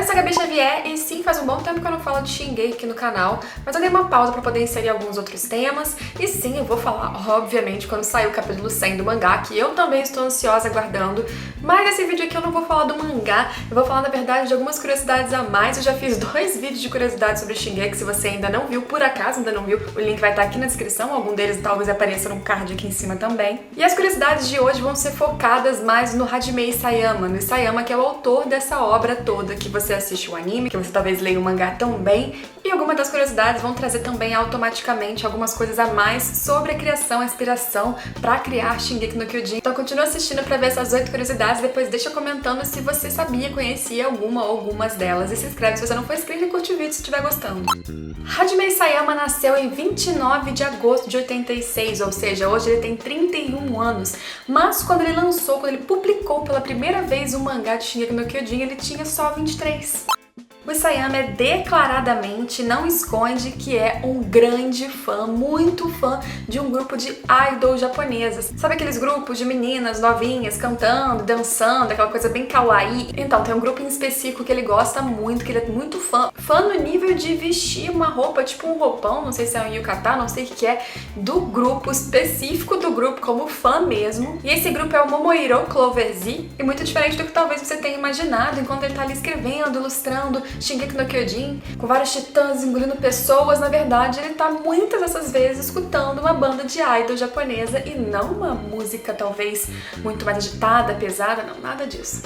sou a Gabi Xavier e sim, faz um bom tempo que eu não falo de Shingeki aqui no canal, mas eu dei uma pausa pra poder inserir alguns outros temas e sim, eu vou falar, obviamente, quando sair o capítulo 100 do mangá, que eu também estou ansiosa aguardando, mas nesse vídeo aqui eu não vou falar do mangá, eu vou falar, na verdade, de algumas curiosidades a mais. Eu já fiz 2 vídeos de curiosidades sobre Shingeki, se você ainda não viu, por acaso ainda não viu, o link vai estar aqui na descrição, algum deles talvez apareça no card aqui em cima também. E as curiosidades de hoje vão ser focadas mais no Hajime Isayama, no Isayama que é o autor dessa obra toda, que você assiste o anime, que você talvez leia o mangá também, e algumas das curiosidades vão trazer também automaticamente algumas coisas a mais sobre a criação, a inspiração pra criar Shingeki no Kyojin. Então continua assistindo pra ver essas 8 curiosidades, depois deixa comentando se você sabia, conhecia alguma ou algumas delas, e se inscreve se você não for inscrito e curte o vídeo se estiver gostando. Hajime Isayama nasceu em 29 de agosto de 86, ou seja, hoje ele tem 31 anos, mas quando ele publicou pela primeira vez o mangá de Shingeki no Kyojin, ele tinha só 23. O Isayama é declaradamente, não esconde que é um grande fã, muito fã de um grupo de idol japonesas. Sabe aqueles grupos de meninas novinhas cantando, dançando, aquela coisa bem kawaii? Então, tem um grupo em específico que ele gosta muito, que ele é muito fã. Fã no nível de vestir uma roupa, tipo um roupão, não sei se é um yukata, não sei o que é, do grupo, específico do grupo, como fã mesmo. E esse grupo é o Momohiro Clover Z, e muito diferente do que talvez você tenha imaginado enquanto ele tá ali escrevendo, ilustrando Shingeki no Kyojin, com vários titãs engolindo pessoas. Na verdade, ele tá muitas dessas vezes escutando uma banda de idol japonesa e não uma música talvez muito mais agitada, pesada, não, nada disso.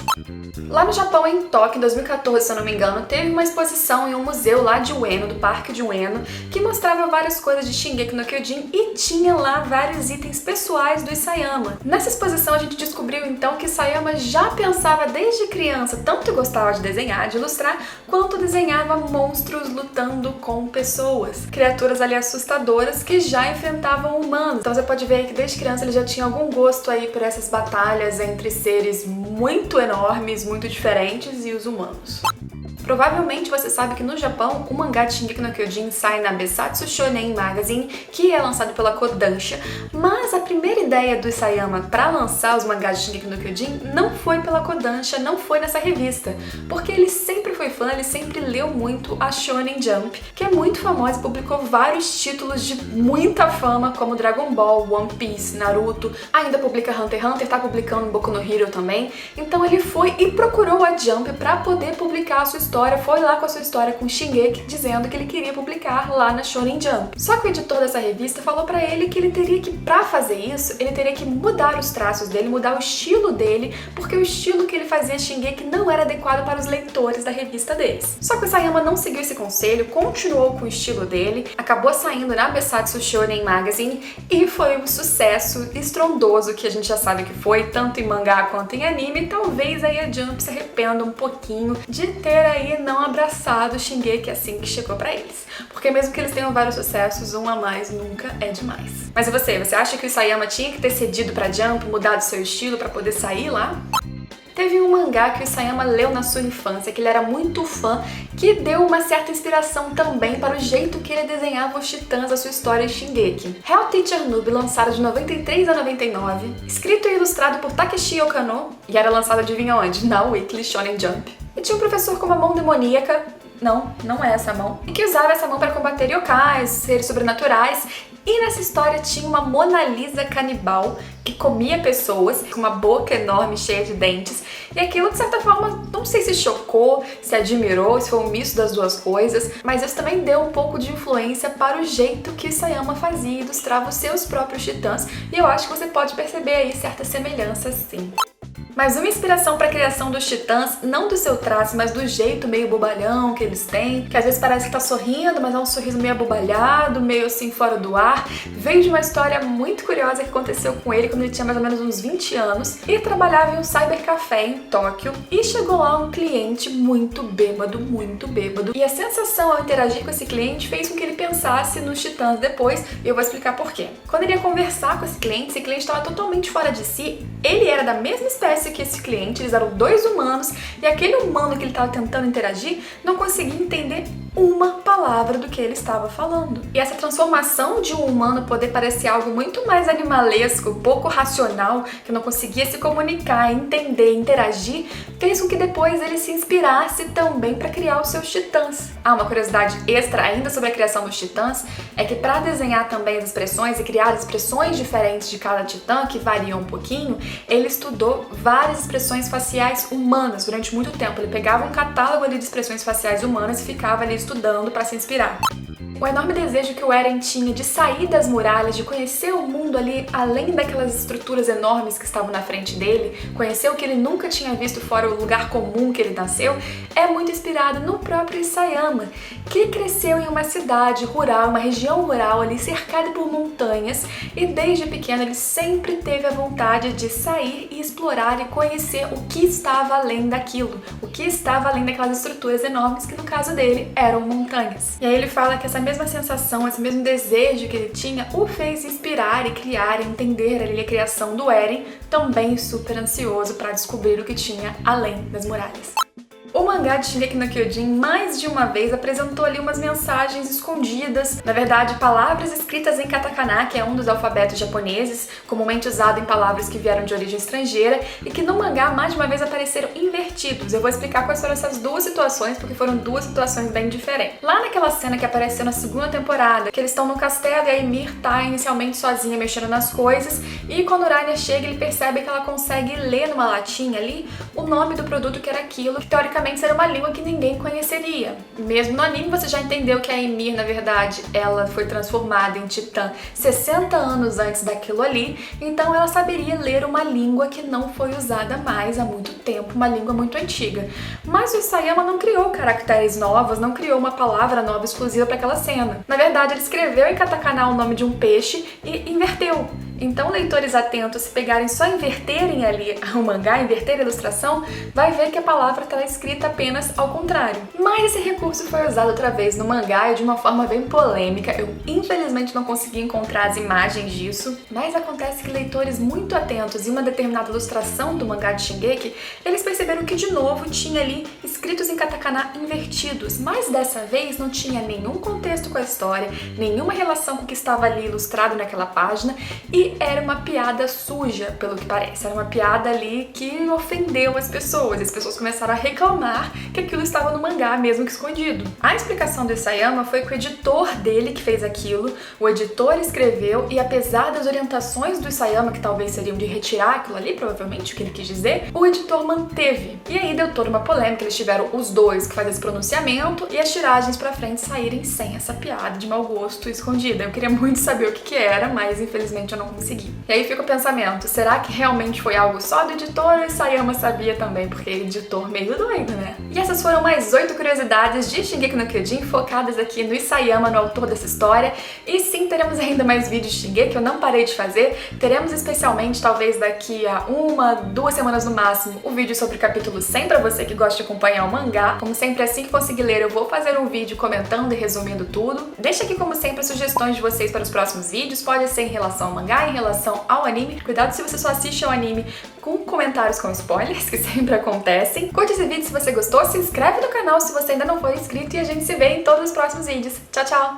Lá no Japão, em Tóquio, em 2014, se eu não me engano, teve uma exposição em um museu lá de Ueno, do Parque de Ueno, que mostrava várias coisas de Shingeki no Kyojin e tinha lá vários itens pessoais do Isayama. Nessa exposição a gente descobriu então que Isayama já pensava desde criança, tanto gostava de desenhar, de ilustrar, quanto desenhava monstros lutando com pessoas, criaturas ali assustadoras que já enfrentavam humanos. Então você pode ver que desde criança ele já tinha algum gosto aí por essas batalhas entre seres muito enormes, muito diferentes e os humanos. Provavelmente você sabe que no Japão o mangá de Shingeki no Kyojin sai na Besatsu Shonen Magazine, que é lançado pela Kodansha, mas a primeira ideia do Isayama para lançar os mangás de Shingeki no Kyojin não foi pela Kodansha, não foi nessa revista, porque ele sempre foi fã, ele sempre leu muito a Shonen Jump, que é muito famosa e publicou vários títulos de muita fama, como Dragon Ball, One Piece, Naruto, ainda publica Hunter x Hunter, tá publicando Boku no Hero também. Então ele foi e procurou a Jump para poder publicar a sua história, foi lá com a sua história com Shingeki, dizendo que ele queria publicar lá na Shonen Jump. Só que o editor dessa revista falou pra ele que ele teria que, pra fazer isso, ele teria que mudar os traços dele, mudar o estilo dele, porque o estilo que ele fazia Shingeki não era adequado para os leitores da revista deles. Só que o Isayama não seguiu esse conselho, continuou com o estilo dele, acabou saindo na Besatsu Shonen Magazine e foi um sucesso estrondoso que a gente já sabe que foi, tanto em mangá quanto em anime. Talvez aí a Jump se arrependa um pouquinho de ter aí não abraçado o Shingeki assim que chegou pra eles. Porque mesmo que eles tenham vários sucessos, um a mais nunca é demais. Mas e você acha que o Isayama tinha que ter cedido pra Jump, mudado seu estilo pra poder sair lá? Teve um mangá que o Isayama leu na sua infância, que ele era muito fã, que deu uma certa inspiração também para o jeito que ele desenhava os titãs da sua história Shingeki. Hell Teacher Noob, lançado de 93 a 99, escrito e ilustrado por Takeshi Okano, e era lançado, adivinha onde? Na Weekly Shonen Jump. E tinha um professor com uma mão demoníaca, não é essa mão, e que usava essa mão para combater yokais, seres sobrenaturais. E nessa história tinha uma Mona Lisa canibal que comia pessoas com uma boca enorme cheia de dentes, e aquilo de certa forma, não sei se chocou, se admirou, se foi um misto das duas coisas, mas isso também deu um pouco de influência para o jeito que Isayama fazia e ilustrava os seus próprios titãs, e eu acho que você pode perceber aí certas semelhanças sim. Mas uma inspiração para a criação dos titãs, não do seu traço, mas do jeito meio bobalhão que eles têm, que às vezes parece que tá sorrindo, mas é um sorriso meio abobalhado, meio assim fora do ar, veio de uma história muito curiosa que aconteceu com ele quando ele tinha mais ou menos uns 20 anos e trabalhava em um cybercafé em Tóquio, e chegou lá um cliente muito bêbado, e a sensação ao interagir com esse cliente fez com que ele pensasse nos titãs depois, e eu vou explicar por quê. Quando ele ia conversar com esse cliente estava totalmente fora de si, ele era da mesma espécie que esse cliente, eles eram 2 humanos, e aquele humano que ele estava tentando interagir não conseguia entender uma palavra do que ele estava falando. E essa transformação de um humano poder parecer algo muito mais animalesco, pouco racional, que não conseguia se comunicar, entender, interagir, fez com que depois ele se inspirasse também para criar os seus titãs. Uma curiosidade extra ainda sobre a criação dos titãs é que para desenhar também as expressões e criar expressões diferentes de cada titã, que variam um pouquinho, ele estudou várias expressões faciais humanas durante muito tempo. Ele pegava um catálogo ali de expressões faciais humanas e ficava ali estudando para se inspirar. O enorme desejo que o Eren tinha de sair das muralhas, de conhecer o mundo ali além daquelas estruturas enormes que estavam na frente dele, conhecer o que ele nunca tinha visto fora o lugar comum que ele nasceu, é muito inspirado no próprio Isayama, que cresceu em uma cidade rural, uma região rural ali cercada por montanhas, e desde pequeno ele sempre teve a vontade de sair e explorar e conhecer o que estava além daquilo, o que estava além daquelas estruturas enormes que no caso dele eram montanhas. E aí ele fala que essa mesma sensação, esse mesmo desejo que ele tinha o fez inspirar e criar e entender ali a criação do Eren, também super ansioso para descobrir o que tinha além das muralhas. O mangá de Shingeki no Kyojin mais de uma vez apresentou ali umas mensagens escondidas, na verdade palavras escritas em katakana, que é um dos alfabetos japoneses, comumente usado em palavras que vieram de origem estrangeira e que no mangá mais de uma vez apareceram invertidos. Eu vou explicar quais foram essas duas situações, porque foram duas situações bem diferentes. Lá naquela cena que apareceu na segunda temporada, que eles estão no castelo e a Ymir tá inicialmente sozinha mexendo nas coisas, e quando o Rainer chega ele percebe que ela consegue ler numa latinha ali o nome do produto que era aquilo, que teoricamente seria uma língua que ninguém conheceria. Mesmo no anime você já entendeu que a Ymir, na verdade, ela foi transformada em titã 60 anos antes daquilo ali, então ela saberia ler uma língua que não foi usada mais há muito tempo, uma língua muito antiga. Mas o Isayama não criou caracteres novos, não criou uma palavra nova exclusiva para aquela cena. Na verdade, ele escreveu em katakana o nome de um peixe e inverteu. Então, leitores atentos, se pegarem só inverterem ali o mangá, inverter a ilustração, vai ver que a palavra está escrita apenas ao contrário. Mas esse recurso foi usado outra vez no mangá e de uma forma bem polêmica. Eu, infelizmente, não consegui encontrar as imagens disso, mas acontece que leitores muito atentos em uma determinada ilustração do mangá de Shingeki, eles perceberam que, de novo, tinha ali escritos em katakana invertidos, mas dessa vez não tinha nenhum contexto com a história, nenhuma relação com o que estava ali ilustrado naquela página, e era uma piada suja, pelo que parece. Era uma piada ali que ofendeu as pessoas. As pessoas começaram a reclamar que aquilo estava no mangá, mesmo que escondido. A explicação do Isayama foi que o editor dele que fez aquilo, o editor escreveu, e apesar das orientações do Isayama, que talvez seriam de retirar aquilo ali, provavelmente o que ele quis dizer, o editor manteve. E aí deu toda uma polêmica, eles tiveram os dois que fazem esse pronunciamento e as tiragens pra frente saírem sem essa piada de mau gosto escondida. Eu queria muito saber o que era, mas infelizmente eu não consegui. E aí fica o pensamento, será que realmente foi algo só do editor ou Isayama sabia também? Porque editor meio doido, né? E essas foram mais 8 curiosidades de Shingeki no Kyojin, focadas aqui no Isayama, no autor dessa história. E sim, teremos ainda mais vídeos de Shingeki, eu não parei de fazer. Teremos especialmente, talvez daqui a 1, 2 semanas no máximo, o vídeo sobre o capítulo 100, pra você que gosta de acompanhar o mangá. Como sempre, assim que conseguir ler, eu vou fazer um vídeo comentando e resumindo tudo. Deixa aqui, como sempre, sugestões de vocês para os próximos vídeos, pode ser em relação ao mangá, em relação ao anime. Cuidado se você só assiste ao anime com comentários com spoilers, que sempre acontecem. Curte esse vídeo se você gostou, se inscreve no canal se você ainda não for inscrito e a gente se vê em todos os próximos vídeos. Tchau, tchau!